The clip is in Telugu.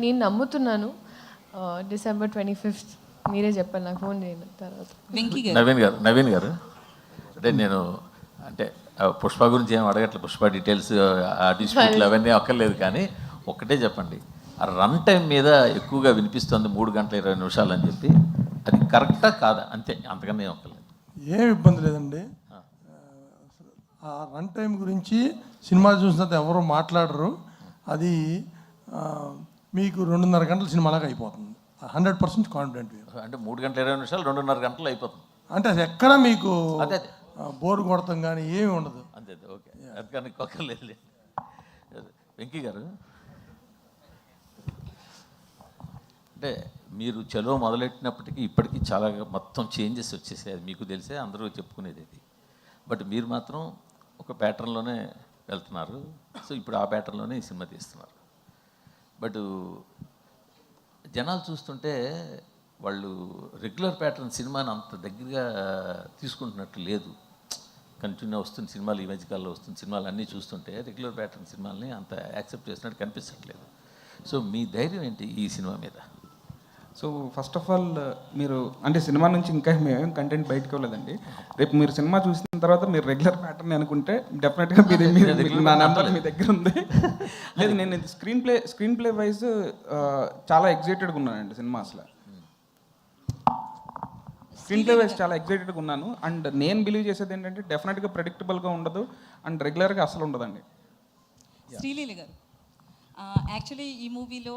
నేను నమ్ముతున్నాను. December 25th మీరే చెప్పండి, నాకు ఫోన్ చేయండి తర్వాత. నవీన్ గారు అంటే నేను అంటే పుష్ప గురించి ఏం అడగట్లేదు, పుష్ప డీటెయిల్స్ ఆ డిస్ప్యూట్లు అవన్నీ అక్కర్లేదు, కానీ ఒక్కటే చెప్పండి, ఆ రన్ టైం మీద ఎక్కువగా వినిపిస్తుంది 3 గంటల 20 నిమిషాలు అని చెప్పి, అది కరెక్టా కాదా? అంతే, అంతకన్నా ఏం ఒక్కర్లేదు. ఏం ఇబ్బంది లేదండి. ఆ రన్ టైం గురించి సినిమా చూసినంత ఎవరు మాట్లాడరు. అది మీకు 2.5 గంటల సినిమాలాగా అయిపోతుంది. 100% కాన్ఫిడెంట్. అంటే 3 గంటల 20 నిమిషాలు 2.5 గంటలు అయిపోతుంది. అంటే అది ఎక్కడ మీకు అదే బోరు కొడతాం కానీ ఏమి ఉండదు. అంతే, ఓకే, అందుకని ఒక్కర్లేదు. వెంకీ గారు, అంటే మీరు చలో మొదలెట్టినప్పటికీ ఇప్పటికీ చాలా మొత్తం చేంజెస్ వచ్చేసాయి, అది మీకు తెలిసే, అందరూ చెప్పుకునేది ఇది. బట్ మీరు మాత్రం ఒక ప్యాటర్న్లోనే వెళ్తున్నారు. సో ఇప్పుడు ఆ ప్యాటర్న్లోనే ఈ సినిమా తీస్తున్నారు. బట్ జనాలు చూస్తుంటే వాళ్ళు రెగ్యులర్ ప్యాటర్న్ సినిమాని అంత దగ్గరగా తీసుకుంటున్నట్టు లేదు. కంటిన్యూ వస్తున్న సినిమాలు, ఈ మధ్యకాలంలో వస్తున్న సినిమాలు అన్నీ చూస్తుంటే రెగ్యులర్ ప్యాటర్న్ సినిమాలని అంత యాక్సెప్ట్ చేసినట్టు కనిపించట్లేదు. సో మీ ధైర్యం ఏంటి ఈ సినిమా మీద? సో ఫస్ట్ ఆఫ్ ఆల్ మీరు అంటే సినిమా నుంచి ఇంకా మేమేం కంటెంట్ బయటకు వెళ్ళలేదండి. రేపు మీరు సినిమా చూసిన తర్వాత మీరు రెగ్యులర్ ప్యాటర్న్ అనుకుంటే డెఫినెట్గా నా నెంబర్ మీ దగ్గర ఉంది. లేదు, నేను స్క్రీన్ ప్లే వైజ్ చాలా ఎగ్జైటెడ్గా ఉన్నానండి సినిమా. అసలు స్క్రీన్ ప్లే వైజ్ చాలా ఎగ్జైటెడ్గా ఉన్నాను. అండ్ నేను బిలీవ్ చేసేది ఏంటంటే డెఫినెట్గా ప్రెడిక్టబుల్గా ఉండదు అండ్ రెగ్యులర్గా అసలు ఉండదండి. శ్రీలీల గారు, యాక్చువల్లీ ఈ మూవీలో